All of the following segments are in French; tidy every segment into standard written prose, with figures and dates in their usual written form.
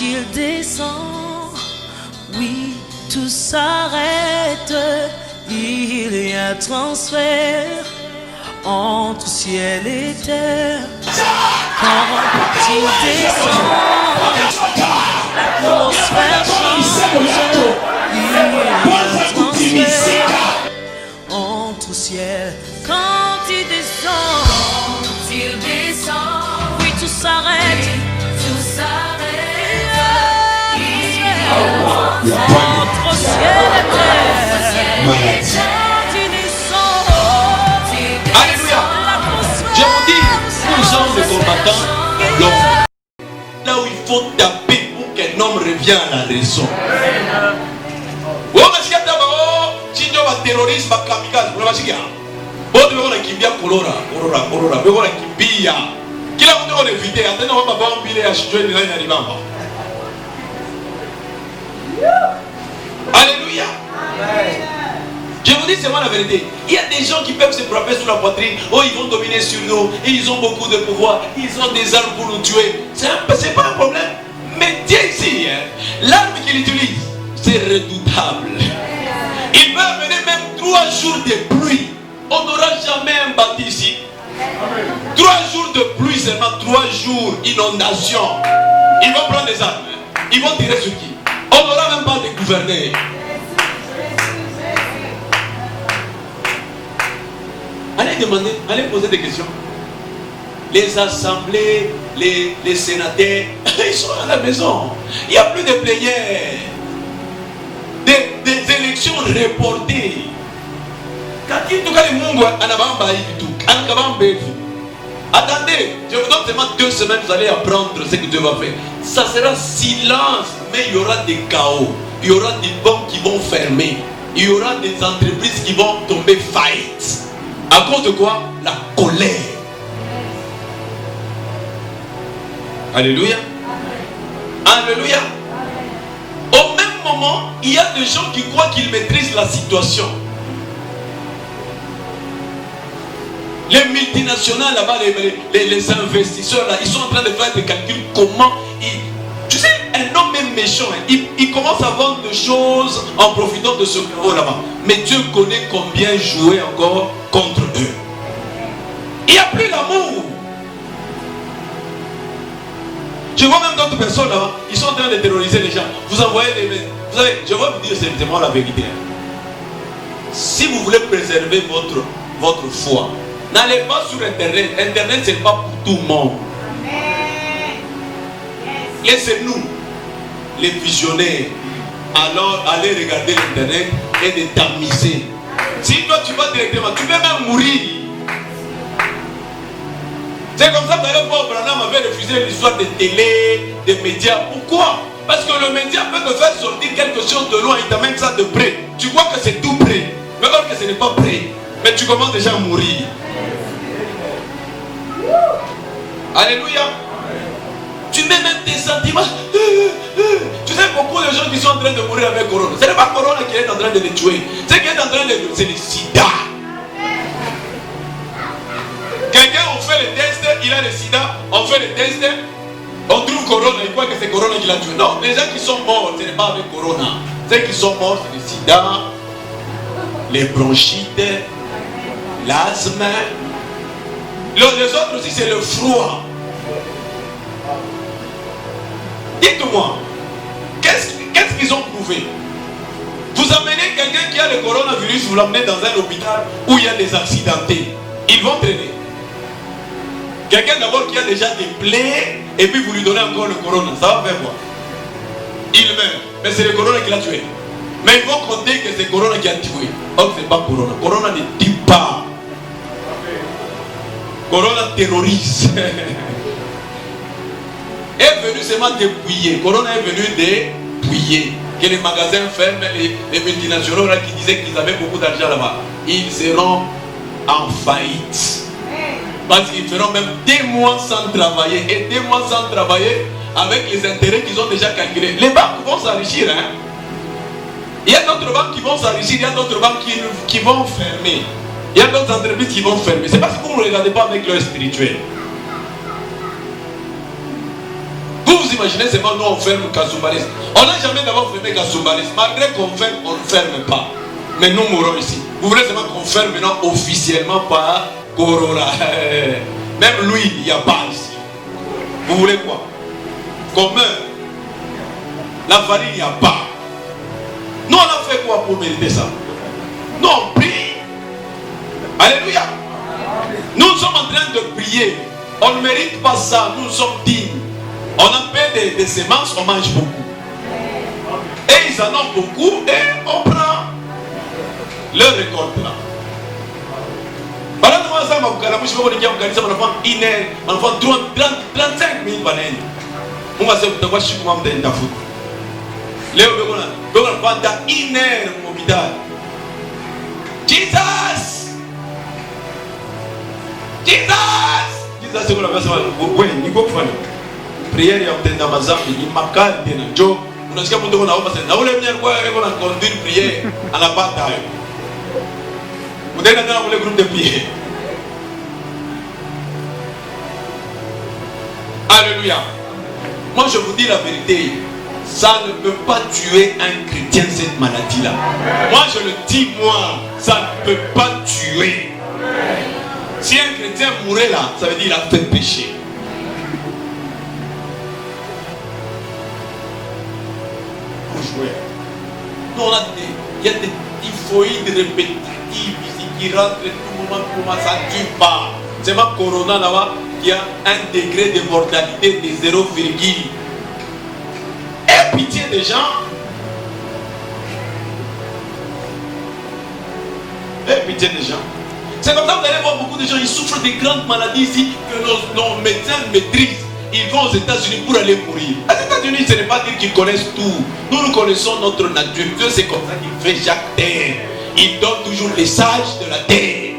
il descend, oui, tout s'arrête. Il y a transfert entre ciel et terre. Quand il descend, l'atmosphère change. Il y a transfert entre ciel. Quand il descend, oui, tout s'arrête. Entre ciel et terre. Alléluia. Je vous dis, nous sommes des combattants. Donc, là où il faut taper pour qu'un homme revienne à la raison. Terroriste, kamikaze, vous l'avez dit. Bon, on a kimbia kolora. Kimbia. Qui l'a on évité. Attendez, on va pas empiler à jouer de l'année arrivant. Alléluia. Je vous dis seulement la vérité. Il y a des gens qui peuvent se frapper sur la poitrine. Oh, ils vont dominer sur nous. Et ils ont beaucoup de pouvoir. Ils ont des armes pour nous tuer. C'est pas un problème. Mais Dieu ici, hein, l'arme qu'il utilise, c'est redoutable. Il peut amener même 3 jours de pluie. On n'aura jamais un bâti ici. 3 jours de pluie, seulement 3 jours, inondation. Ils vont prendre des armes. Ils vont tirer sur qui? On n'aura même pas de gouverneur. Allez demander, allez poser des questions. Les assemblées, les sénateurs, ils sont à la maison. Il n'y a plus de plénières. Des élections reportées. Attendez, je vous donne seulement 2 semaines, vous allez apprendre ce que Dieu va faire. Ça sera silence, mais il y aura des chaos. Il y aura des banques qui vont fermer. Il y aura des entreprises qui vont tomber faillite. À cause de quoi? La colère. Alléluia. Alléluia. Au même moment, il y a des gens qui croient qu'ils maîtrisent la situation. Les multinationales là-bas, les investisseurs là, ils sont en train de faire des calculs. Comment tu sais, un homme est méchant, hein, il commence à vendre des choses en profitant de ce chaos là-bas. Mais Dieu connaît combien jouer encore contre eux. Il n'y a plus l'amour. Je vois même d'autres personnes là-bas, ils sont en train de terroriser les gens. Vous envoyez des... Vous savez, je vais vous dire simplement la vérité. Si vous voulez préserver votre foi, n'allez pas sur Internet. Internet, ce n'est pas pour tout le monde. Laissez-nous, les visionnaires, alors aller regarder l'Internet et de tamiser. Si toi tu vas directement, tu peux même mourir. C'est comme ça que d'ailleurs Paul Branham avait refusé l'histoire des télé, des médias. Pourquoi? Parce que le média peut te faire sortir quelque chose de loin, il t'amène ça de près. Tu crois que c'est tout près, mais alors que ce n'est pas près. Mais tu commences déjà à mourir. Alléluia. Tu mets même tes sentiments. Tu sais, beaucoup de gens qui sont en train de mourir avec Corona. Ce n'est pas Corona qui est en train de les tuer. Ce qui est en train de les tuer, c'est le sida. Quelqu'un, on fait le test, il a le sida, on fait le test, on trouve Corona, il croit que c'est Corona qui l'a tué. Non, les gens qui sont morts, ce n'est pas avec Corona. Ceux qui sont morts, c'est le sida, les bronchites, l'asthme. Les autres aussi, c'est le froid. Dites-moi, qu'est-ce qu'ils ont prouvé? Vous amenez quelqu'un qui a le coronavirus, vous l'amenez dans un hôpital où il y a des accidentés. Ils vont traîner. Quelqu'un d'abord qui a déjà des plaies, et puis vous lui donnez encore le corona, ça va faire quoi? Il meurt, mais c'est le corona qui l'a tué. Mais ils vont compter que c'est corona qui a tué. Or, c'est pas corona. Corona ne tue pas. Corona terrorise. Est venu seulement dépouiller. Corona est venu dépouiller. Que les magasins ferment, les multinationaux là, qui disaient qu'ils avaient beaucoup d'argent là-bas, ils seront en faillite. Parce qu'ils feront même 2 mois sans travailler. Et 2 mois sans travailler avec les intérêts qu'ils ont déjà calculés. Les banques vont s'enrichir. Hein? Il y a d'autres banques qui vont s'enrichir. Il y a d'autres banques qui vont fermer. Il y a d'autres entreprises qui vont fermer. C'est parce que vous ne regardez pas avec l'œil spirituel. Vous imaginez seulement nous on ferme Kasumbalès. On n'a jamais d'abord fermé Kasumbalès. Malgré qu'on ferme, on ne ferme pas. Mais nous mourons ici. Vous voulez seulement qu'on ferme maintenant officiellement par Corona. Même lui, il n'y a pas ici. Vous voulez quoi? Qu'on meurt. La farine, il n'y a pas. Nous, on a fait quoi pour mériter ça? Nous, on prie. Alléluia. Nous sommes en train de prier. On ne mérite pas ça. Nous sommes dignes. On a fait des semences, on mange beaucoup. Et ils en ont beaucoup et on prend leur récolte là. Voilà, nous avons 35 000 bananes. On va se faire quoi si vous m'avez dit d'affaire. Léo, on va prendre une heure au hôpital. Jesus! Jesus, c'est quoi la personne? Oui, il faut faire. Prière, il y a peut-être dans ma zone, il m'a calmé. Joe, on a ce qu'on a fait. Nous voulons venir voir, on a conduit une prière à la bataille. Vous êtes dans le groupe de prière. Alléluia. Moi, je vous dis la vérité. Ça ne peut pas tuer un chrétien, cette maladie-là. Moi, je le dis, moi, ça ne peut pas tuer. Si un chrétien mourait là, ça veut dire qu'il a fait péché. Nous, on a il y a des typhoïdes répétitives ici qui rentrent tout moment, ça ne tue pas. C'est ma corona là-bas qui a un degré de mortalité de 0, aie pitié des gens. Aie pitié des gens. C'est comme ça que vous allez voir beaucoup de gens, ils souffrent de grandes maladies ici que nos médecins maîtrisent. Ils vont aux États-Unis pour aller mourir. Aux États-Unis, ce n'est pas dire qu'ils connaissent tout. Nous connaissons notre nature. Dieu, c'est comme ça qu'il fait chaque terre. Il donne toujours les sages de la terre.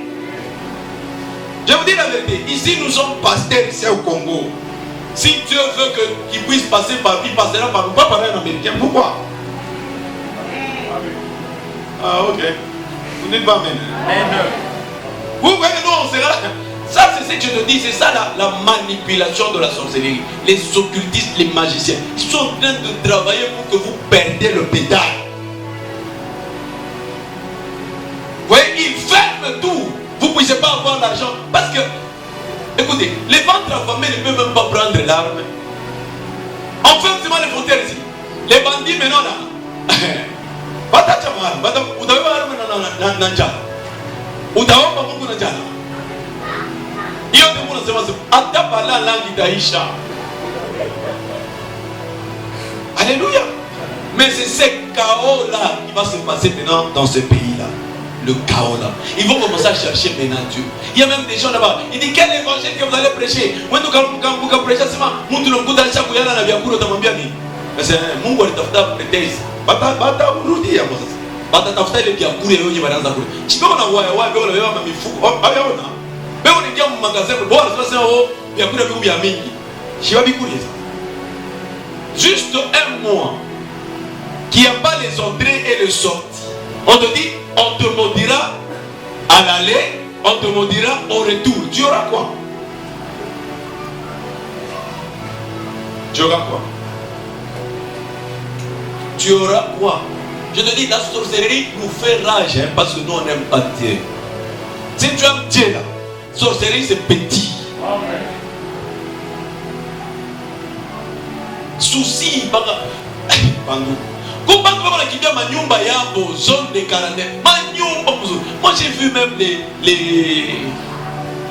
Je vous dis la vérité. Ici, nous sommes pasteurs ici au Congo. Si Dieu veut qu'il puisse passer par lui, il passera par nous. Pas par un Américain. Pourquoi? Ah, ok. Vous n'êtes pas amen. Vous voyez, nous, on sera... Ça, c'est ce que je te dis, c'est ça la manipulation de la sorcellerie. Les occultistes, les magiciens, ils sont en train de travailler pour que vous perdiez le bétail. Vous voyez, ils ferment tout. Vous ne pouvez pas avoir l'argent. Parce que, écoutez, les ventres affamés ne peuvent même pas prendre l'arme. On ferme seulement les frontières ici. Les bandits maintenant là. Vous avez pas l'arme dans Nanja. Vous avez pas beaucoup de Nanja. Alléluia. Mais c'est ce chaos-là qui va se passer maintenant dans ce pays-là. Le chaos-là. Ils vont commencer à chercher maintenant Dieu. Il y a même des gens là-bas. Il dit quel évangile que vous allez prêcher? Mais c'est Mungu alitafuta pretezi. Bata urudi ya Moses. Bata tafuta ile biakuri yao yenyewe wanaanza kule. Chipoko na waya wao wale wao mifuko. Hawaona. Beo ni kia magasin bora sasa wao biakuri biku bya mingi. Shiba bikuri ça. Juste un mois qui a pas les entrées et les sorties. On te dit on te maudira à l'aller, on te maudira au retour. Tu auras quoi? Tu auras quoi? Tu auras quoi? Je te dis, la sorcellerie nous fait rage hein, parce que nous on n'aime pas Dieu. Si tu aimes Dieu là, sorcellerie c'est petit. Souci, zone de quarantaine. Moi j'ai vu même les...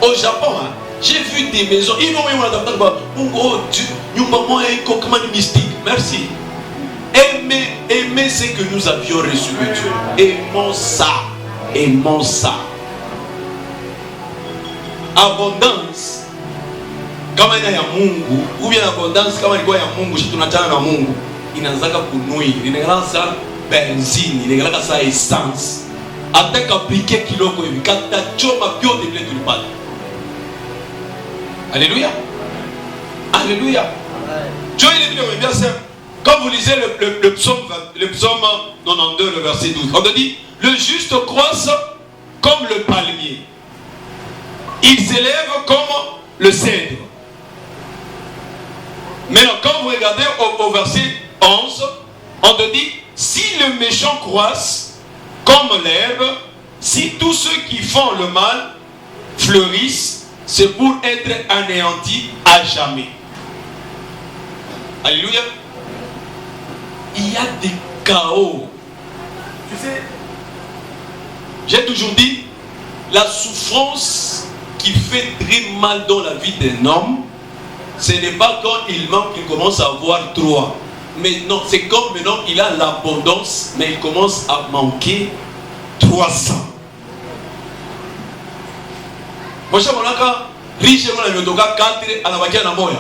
Au Japon, hein, j'ai vu des maisons. Ils m'ont dit, mystique. Merci. Aimer ce que nous avions reçu de Dieu. Aimons ça. Aimons ça. Abondance. Kama ina ya Mungu, ou bien abondance kama ilikuwa ya Mungu, sisi tunachana na Mungu. Inaanza kunui, inaanza benzine, inaanza sa essence. Ataka appliquer kiloko hivi, kata choma vyote vile tulipata. Alléluia. Alléluia. Dieu il est bien simple. Quand vous lisez le psaume 92, le verset 12, on te dit, le juste croisse comme le palmier. Il s'élève comme le cèdre. Maintenant, quand vous regardez au verset 11, on te dit, si le méchant croisse comme l'herbe, si tous ceux qui font le mal fleurissent, c'est pour être anéantis à jamais. Alléluia. Il y a des chaos. Tu sais, j'ai toujours dit, la souffrance qui fait très mal dans la vie d'un homme, ce n'est pas quand il manque qu'il commence à avoir trop. Mais non, c'est comme maintenant il a l'abondance, mais il commence à manquer 300. Moi, je suis riche, je suis 4 à la vague à Moya.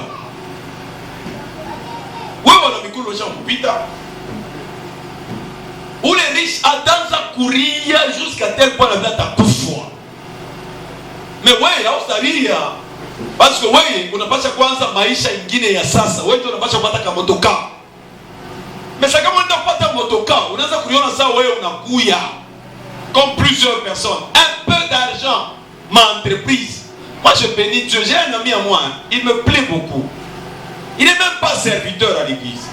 Oui, voilà, mais cool, je suis où les riches attendent à courir jusqu'à tel point la vie à couffre. Mais ouais, là, ça dit, parce que ouais, on n'a pas kwanza maisha ingine ya sasa. Ouais, on n'a pas kupata motoka. Mais ça comment on n'a pas motoka, on a ça kuliona ça ouais, on a kuya. Comme plusieurs personnes, un peu d'argent, ma entreprise. Moi je bénis Dieu, j'ai un ami à moi, il me plaît beaucoup. Il n'est même pas serviteur à l'église.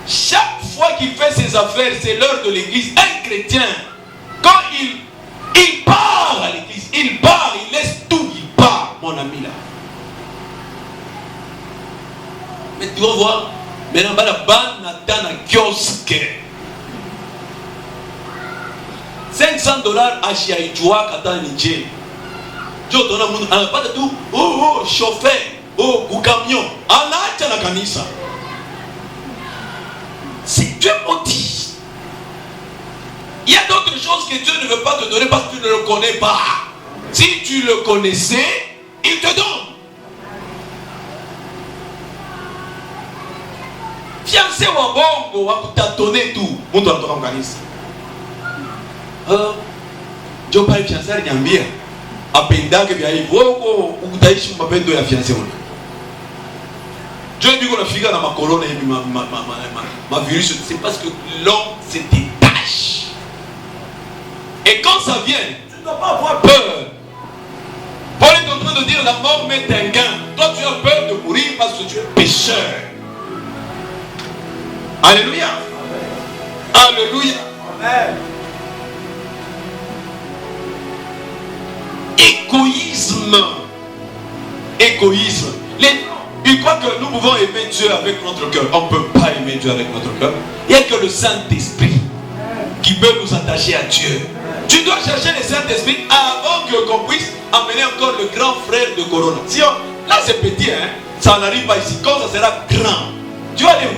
Chaque fois qu'il fait ses affaires, c'est l'heure de l'église. Un chrétien, quand il part à l'église, il part, il laisse tout, il part, mon ami là. Mais tu vas voir, maintenant, la bande n'attend à kiosque. $500 à Chiaïdjoua, Kata Niger. Tu as pas de tout. Oh, chauffeur, oh, ou camion. En a, la canissa. Si Dieu maudit, il y a d'autres choses que Dieu ne veut pas te donner parce que tu ne le connais pas. Si tu le connaissais, il te donne. Fiancé ou bongo, ou à tâtonner tout. Mon doigt en organise. Je parle fiancé à Niambia. À Penda que bien il voit ou d'ailleurs je m'appelle de la fiancée. Dieu dit qu'on a figuré dans ma colonne et ma virus, c'est parce que l'homme se détache. Et quand ça vient, tu ne dois pas avoir peur. Paul est en train de dire la mort m'est un gain. Toi tu as peur de mourir parce que tu es pécheur. Alléluia. Alléluia. Amen. Égoïsme. Égoïsme. Il croit que nous pouvons aimer Dieu avec notre cœur. On ne peut pas aimer Dieu avec notre cœur. Il n'y a que le Saint-Esprit qui peut nous attacher à Dieu. Tu dois chercher le Saint-Esprit avant qu'on puisse amener encore le grand frère de Corona. Si là c'est petit, hein, ça n'arrive pas ici. Quand ça sera grand, tu vas aller où?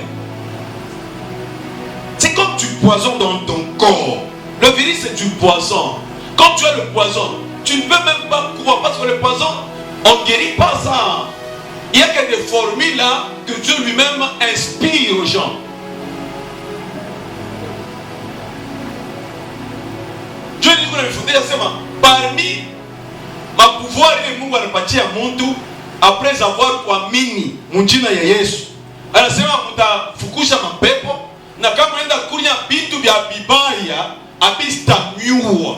C'est comme du poison dans ton corps. Le virus c'est du poison. Quand tu as le poison, tu ne peux même pas croire parce que le poison, on ne guérit pas ça. Il y a que des formules là que Dieu lui-même inspire aux gens. Dieu dit qu'on a fondé parmi ma pouvoir et Mungu anapatia muntu après avoir kuamini mjina ya Yesu. Anasema mtafukusha mapepo na kama enda kunya vitu vya bibaya abistamiua.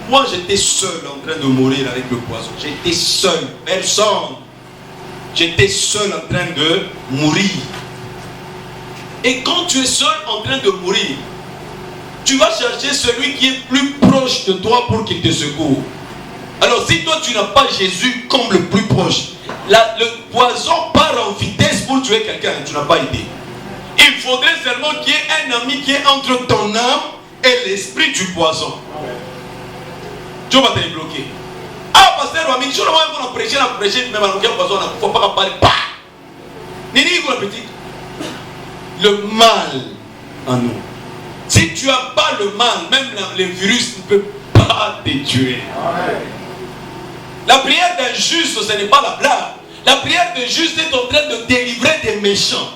Moi j'étais seul en train de mourir avec le poison. J'étais seul, personne. J'étais seul en train de mourir. Et quand tu es seul en train de mourir, tu vas chercher celui qui est plus proche de toi pour qu'il te secoue. Alors si toi tu n'as pas Jésus comme le plus proche, le poison part en vitesse pour tuer quelqu'un, tu n'as pas idée. Il faudrait seulement qu'il y ait un ami qui est entre ton âme et l'esprit du poison. Dieu va te débloquer. Ah, pasteur, je ne vais pas prêcher, mais il ne faut pas parler. Le mal en nous. Si tu n'as pas le mal, même le virus ne peut pas te tuer. La prière d'un juste, ce n'est pas la blague. La prière d'un juste est en train de délivrer des méchants.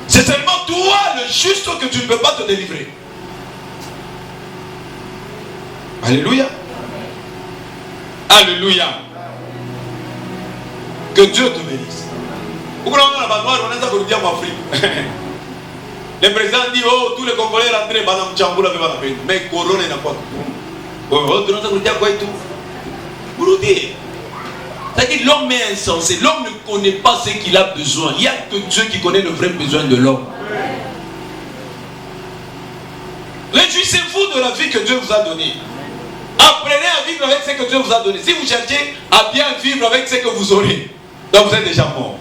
C'est seulement toi, le juste, que tu ne peux pas te délivrer. Alléluia. Alléluia. Que Dieu te bénisse. Le président dit, oh, tous les Congolais rentrent, mais Corona n'a pas. C'est-à-dire l'homme est insensé. L'homme ne connaît pas ce qu'il a besoin. Il n'y a que Dieu qui connaît le vrai besoin de l'homme. Réjouissez-vous de la vie que Dieu vous a donnée. Apprenez à vivre avec ce que Dieu vous a donné. Si vous cherchez à bien vivre avec ce que vous aurez, donc vous êtes déjà mort.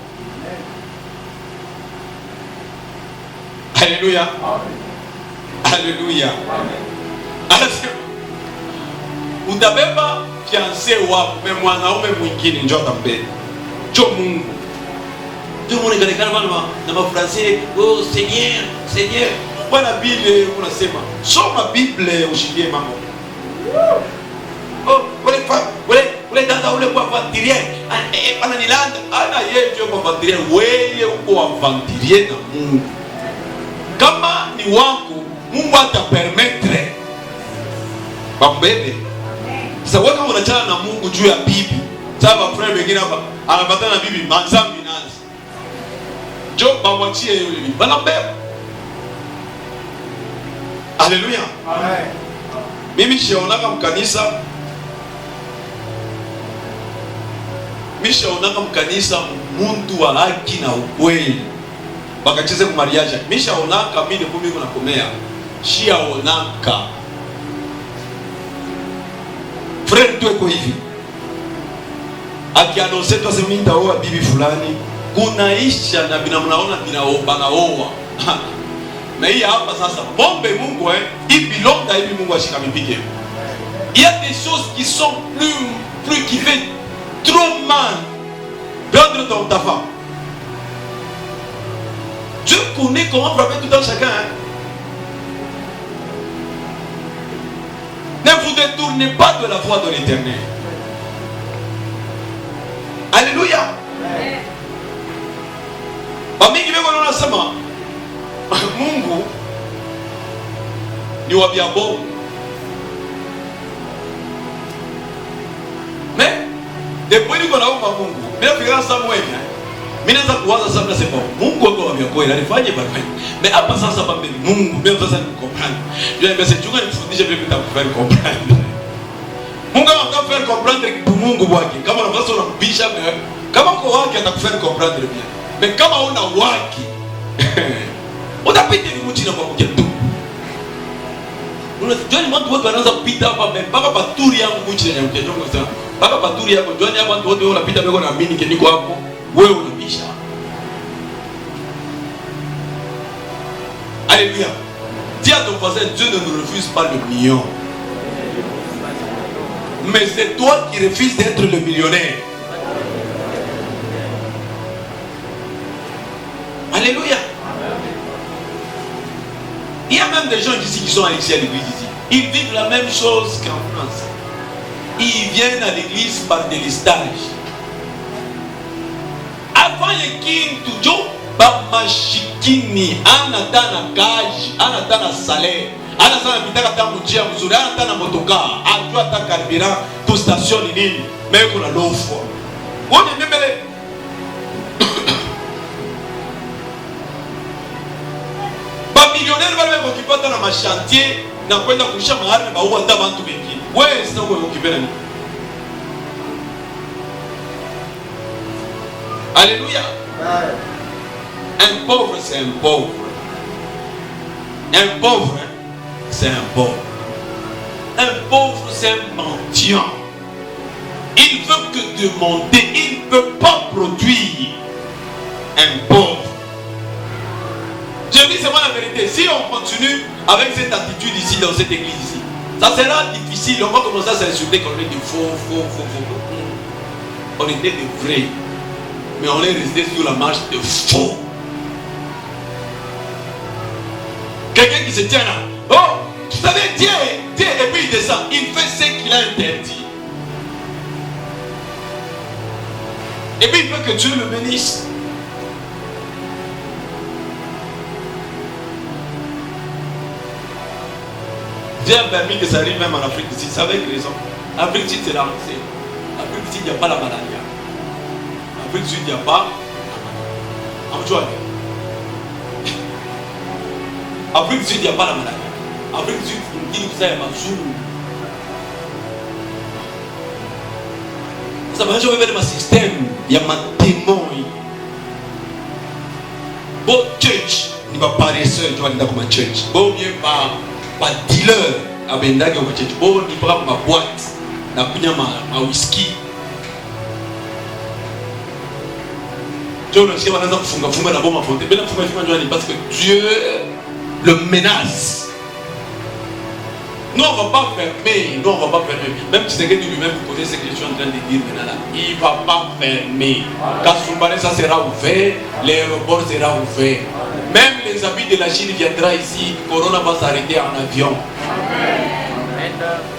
Alléluia. Alléluia. Utabeba fiancé wako mwanaume mwingine njoo atambe. Njoo Mungu. Ndio muonekana na mafrase, oh Seigneur, Seigneur. Bwana Biblia unasema, soma Biblia ushikie mambo. Oh, ule dada ule kwa vantirier. Ana nilanda, ana yeye ndio kwa vantirier, wewe uko wa vantirier na Mungu. Kama ni wako, Mungu atapermettre. Bambebe. Sasa wewe kama unachana na Mungu juu ya bibi, sababu friend wengine hapa anapatana na bibi manzambi nazi. Jo bamwachie yule bibi. Banambeba. Haleluya. Amen. Mimi shaonaka mkanisa. Mishaonaka mkanisa muntu wa haki na ukweli. Bakacheze ku mariage. Mishaonaka mimi niko nakomea. Shiaonaka. Frère tu eko hivi. Akianonse tu asema mimi nitaoa bibi fulani. Kunaisha na mnaona banaoa. Na hii hapa sasa bombe Mungu ibilonda hivi Mungu ashika mipige. Il y a des choses qui sont plus qui fait trop mal. Prendre ta femme. Dieu connaît comment frapper tout dans chacun. Ne vous détournez pas de la voie de l'Éternel. Alléluia. Bamingi beko nasema Mungu ni wa biabo. Mais depuis niko naomba Mungu, mimi nafikira Samuel. Mimi naanza kuwaza sasa nasema Mungu wako wa biabo alifanye baraka. Mais hapa sasa pambe Mungu, mimi sasa nikukomprendre. Je vais essayer de nifundishe vile nitakufanya comprendre. Mungu anataka comprendre kwa Mungu wake. Kama unapaswa unambisha kama uko wake atakufanya comprendre bien. Mais kama una wake utapita ni mchina kwa kujetu. Unajua ni watu wote wanaanza kupita hapa mpaka paturi yangu mchina ya mchezo kwa sana. Mpaka paturi yako John hapa watu wote wanapita mbele na mimi niko hapo. Wewe unabisha. Alléluia. Dis à ton voisin, Dieu ne nous refuse pas le million. Mais c'est toi qui refuses d'être le millionnaire. Alléluia. Il y a même des gens ici qui sont ici à l'église ici. Ils vivent la même chose qu'en France. Ils viennent à l'église par délestage. Avant les kintu jo ba mashikini anatana kaji, anatana salaire, anatana bitaka tamu njia mzuri, anatana motoka, ajua ta carburant, tu station ni nini, mais kuna l'offre. Wone mbele millionnaire wale wakipata na machantier na kwenda kusha mahali na baua hata watu wengine. Wewe sasa wewe ukipenda nini? Alléluia. Un pauvre c'est un pauvre. Un pauvre c'est un pauvre. Un pauvre c'est un mendiant. Il veut que demander, il ne peut pas produire. Un pauvre. Je dis seulement la vérité. Si on continue avec cette attitude ici, dans cette église ici, ça sera difficile. On va commencer à s'insulter qu'on est des faux. On était des vrais. Mais on est resté sur la marche de faux. Quelqu'un qui se tient là. Oh, vous savez, Dieu, et puis il descend. Il fait ce qu'il a interdit. Et puis il veut que Dieu le bénisse. Dieu a permis que ça arrive même en Afrique du Sud. C'est avec raison. L'Afrique du Sud, c'est l'Afrique du Sud, il n'y a pas la maladie. L'Afrique du Sud, il n'y a pas la maladie. Afrique du Sud, il n'y a pas la maladie. Afrique du Sud, il dit que ça, il y a ma joue. Ça va jouer vers ma système. Il y a ma démon. Bon, church. Il va paresseux. Tu vas dire comme church. Bon, bien pas dealer. Abenda qui church. Bon, il prend ma boîte. La punya ma whisky. Tu vois, si on a un funga la bombe à fonte. Ben parce que Dieu le menace. Nous on ne va pas fermer, Même si c'est que lui-même vous posez ce que je suis en train de dire maintenant là, il ne va pas fermer. Kasumbalé ça sera ouvert, l'aéroport sera ouvert. Même les amis de la Chine viendront ici, Corona va s'arrêter en avion. Amen.